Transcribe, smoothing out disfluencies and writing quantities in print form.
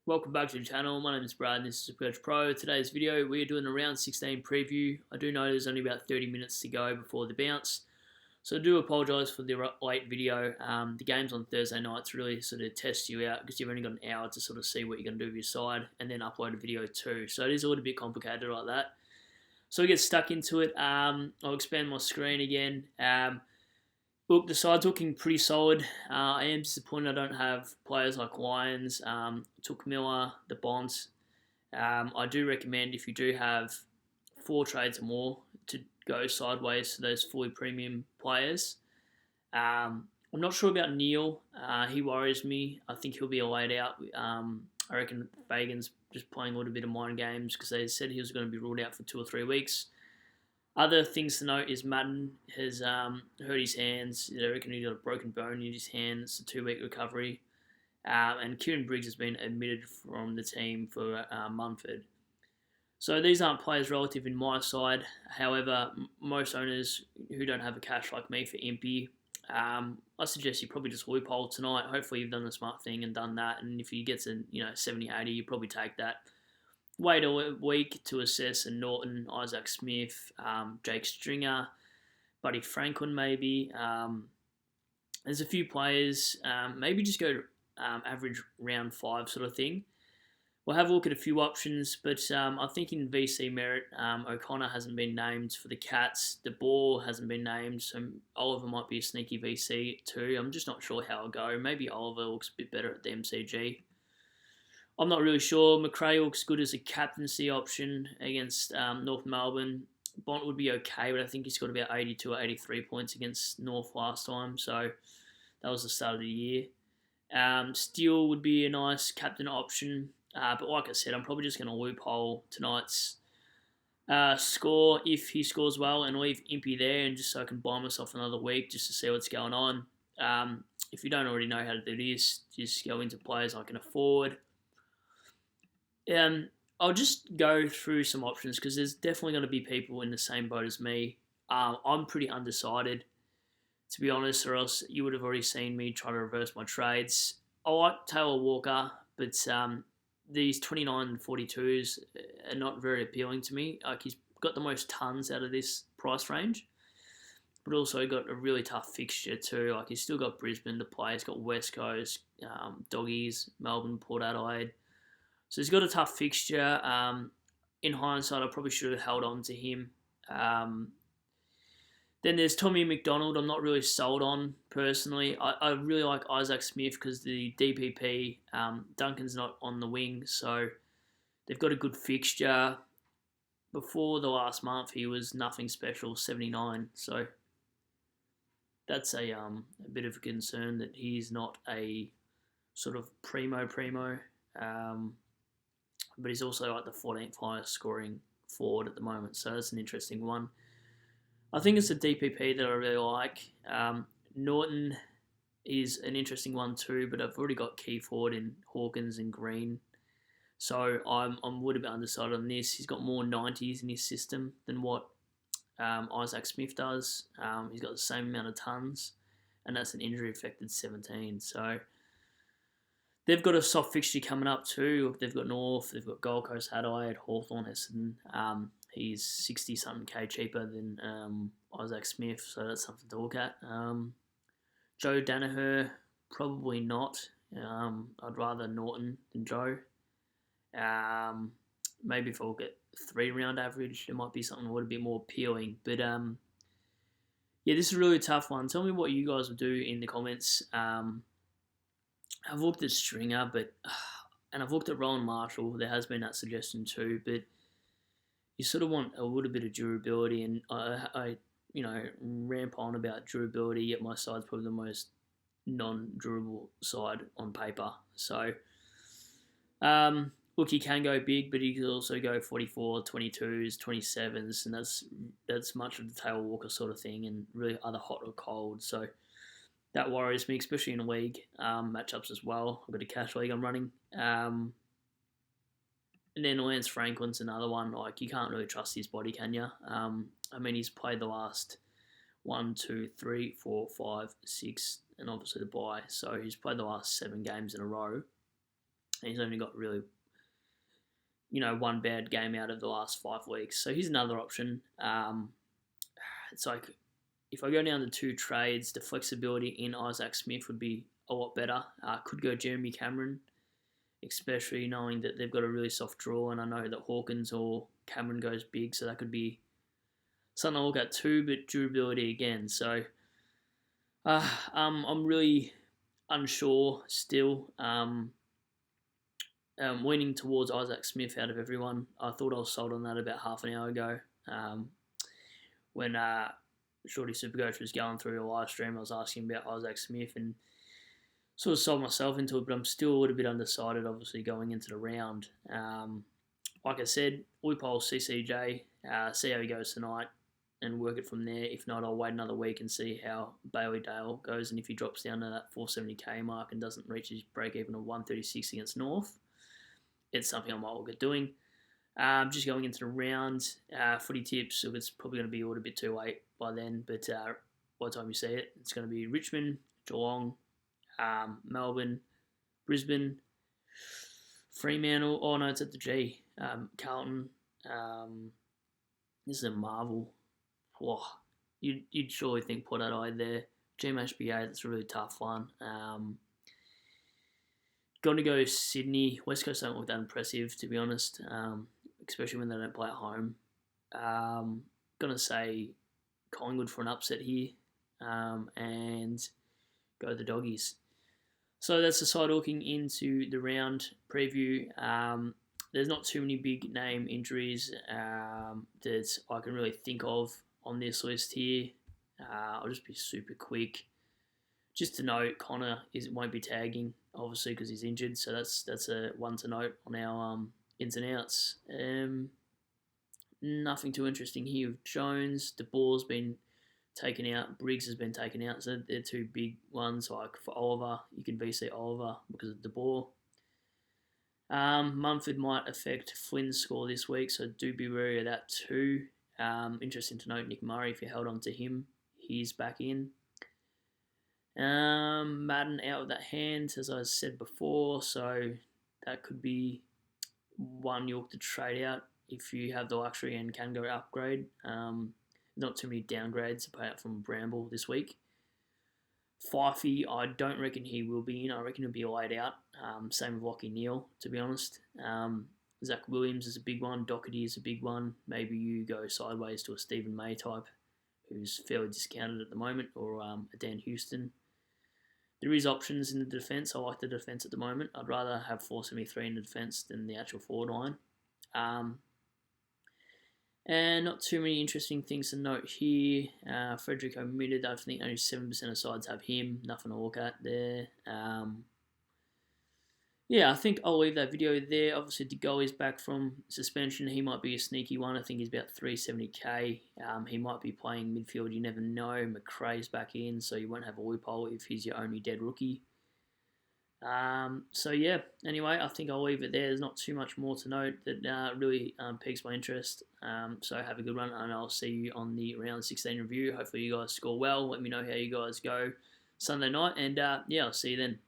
Welcome back to the channel. My name is Brad and this is Supercoach Pro. Today's video we are doing a round 16 preview. I do know there's only about 30 minutes to go before the bounce, so I do apologise for the late video. The games on Thursday nights really sort of test you out because you've only got an hour to sort of see what you're going to do with your side and then upload a video too. So it is a little bit complicated like that. So we get stuck into it. I'll expand my screen again. Look, the side's looking pretty solid. I am disappointed I don't have players like Lyons, Took Miller, the Bonds. I do recommend if you do have 4 trades or more to go sideways to those fully premium players. I'm not sure about Neil. He worries me. I think he'll be a laid out. I reckon Fagan's just playing a little bit of mind games because they said he was going to be ruled out for 2 or 3 weeks. Other things to note is Madden has hurt his hands. They reckon he got a broken bone in his hand. It's a 2-week recovery. And Kieran Briggs has been admitted from the team for Munford. So these aren't players relative in my side. However, most owners who don't have a cash like me for Impy, I suggest you probably just loophole tonight. Hopefully you've done the smart thing and done that. And if he gets a 70, 80, you probably take that. Wait a week to assess a Norton, Isaac Smith, Jake Stringer, Buddy Franklin maybe. There's a few players. Maybe just go average round 5 sort of thing. We'll have a look at a few options, but I think in VC merit, O'Connor hasn't been named for the Cats. The Ball hasn't been named, so Oliver might be a sneaky VC too. I'm just not sure how it'll go. Maybe Oliver looks a bit better at the MCG. I'm not really sure. McRae looks good as a captaincy option against North Melbourne. Bont would be okay, but I think he's got about 82 or 83 points against North last time, so that was the start of the year. Steele would be a nice captain option, but like I said, I'm probably just going to loophole tonight's score if he scores well and leave Impy there, and just so I can buy myself another week just to see what's going on. If you don't already know how to do this, just go into players I can afford. I'll just go through some options because there's definitely going to be people in the same boat as me. I'm pretty undecided, to be honest, or else you would have already seen me try to reverse my trades. I like Taylor Walker, but these 29 and 42s are not very appealing to me. Like, he's got the most tons out of this price range, but also got a really tough fixture too. Like, he's still got Brisbane to play. He's got West Coast, Doggies, Melbourne, Port Adelaide. So he's got a tough fixture. In hindsight, I probably should have held on to him. Then there's Tommy McDonald. I'm not really sold on personally. I really like Isaac Smith because the DPP, Duncan's not on the wing, so they've got a good fixture. Before the last month, he was nothing special, 79. So that's a bit of a concern that he's not a sort of primo. But he's also like the 14th highest scoring forward at the moment, so that's an interesting one. I think it's a DPP that I really like. Norton is an interesting one too, but I've already got key forward in Hawkins and Green, so I'm a little bit undecided on this. He's got more 90s in his system than what Isaac Smith does. He's got the same amount of tons, and that's an injury-affected 17, so they've got a soft fixture coming up too. They've got North, they've got Gold Coast, Adelaide, Hawthorn, Essendon. He's 60-something K cheaper than Isaac Smith, so that's something to look at. Joe Danaher, probably not. I'd rather Norton than Joe. Maybe if I look at 3-round average, it might be something a little bit more appealing. But yeah, this is a really tough one. Tell me what you guys will do in the comments. I've looked at Stringer, and I've looked at Rowan Marshall. There has been that suggestion too, but you sort of want a little bit of durability, and I ramp on about durability, yet my side's probably the most non-durable side on paper. So, look, he can go big, but he can also go 44, 22s, 27s, and that's much of the Taylor Walker sort of thing, and really either hot or cold. So that worries me, especially in a league matchups as well. I've got a cash league I'm running. And then Lance Franklin's another one. Like, you can't really trust his body, can you? I mean, he's played the last 1, 2, 3, 4, 5, 6, and obviously the bye. So he's played the last 7 games in a row. and he's only got really, one bad game out of the last 5 weeks. So he's another option. It's like if I go down to 2 trades, the flexibility in Isaac Smith would be a lot better. Could go Jeremy Cameron, especially knowing that they've got a really soft draw, and I know that Hawkins or Cameron goes big, so that could be something to look at too. But durability again, so I'm really unsure still. Leaning towards Isaac Smith out of everyone. I thought I was sold on that about half an hour ago. When Shorty Supercoach was going through a live stream, I was asking about Isaac Smith and sort of sold myself into it, but I'm still a little bit undecided, obviously, going into the round. Like I said, Loophole CCJ, see how he goes tonight and work it from there. If not, I'll wait another week and see how Bailey Dale goes, and if he drops down to that 470k mark and doesn't reach his break-even of 136 against North, it's something I might look at doing. Just going into the round, footy tips, it's probably going to be a little bit too late by then, but by the time you see it, it's going to be Richmond, Geelong, Melbourne, Brisbane, Fremantle. Oh no, it's at the G. Carlton. This is a marvel. Oh, you'd surely think Port Adelaide there. GMHBA, that's a really tough one. Going to go Sydney. West Coast don't look that impressive, to be honest, especially when they don't play at home. Going to say Collingwood for an upset here, and go the Doggies. So that's the side looking into the round preview. There's not too many big name injuries that I can really think of on this list here. I'll just be super quick. Just to note, Connor won't be tagging, obviously, because he's injured. So that's a one to note on our ins and outs. Nothing too interesting here with Jones. The ball's been taken out. Briggs has been taken out. So they're 2 big ones. Like for Oliver, you can VC Oliver because of the ball. Mumford might affect Flynn's score this week, so do be wary of that too. Interesting to note, Nick Murray, if you held on to him, he's back in. Madden out with that hand, as I said before, so that could be one you look to trade out if you have the luxury and can go upgrade. Not too many downgrades apart from Bramble this week. Fifey, I don't reckon he will be in. I reckon he'll be laid out. Same with Lockie Neal, to be honest. Zach Williams is a big one. Doherty is a big one. Maybe you go sideways to a Stephen May type, who's fairly discounted at the moment, or a Dan Houston. There is options in the defence. I like the defence at the moment. I'd rather have 473 in the defence than the actual forward line. And not too many interesting things to note here. Frederick omitted. I think only 7% of sides have him. Nothing to look at there. Yeah, I think I'll leave that video there. Obviously, De Gaulle is back from suspension. He might be a sneaky one. I think he's about 370k. He might be playing midfield. You never know. McRae's back in, so you won't have a loophole if he's your only dead rookie. So yeah, anyway, I think I'll leave it there. There's not too much more to note that really piques my interest. So have a good one, and I'll see you on the round 16 review. Hopefully you guys score well. Let me know how you guys go Sunday night, and yeah, I'll see you then.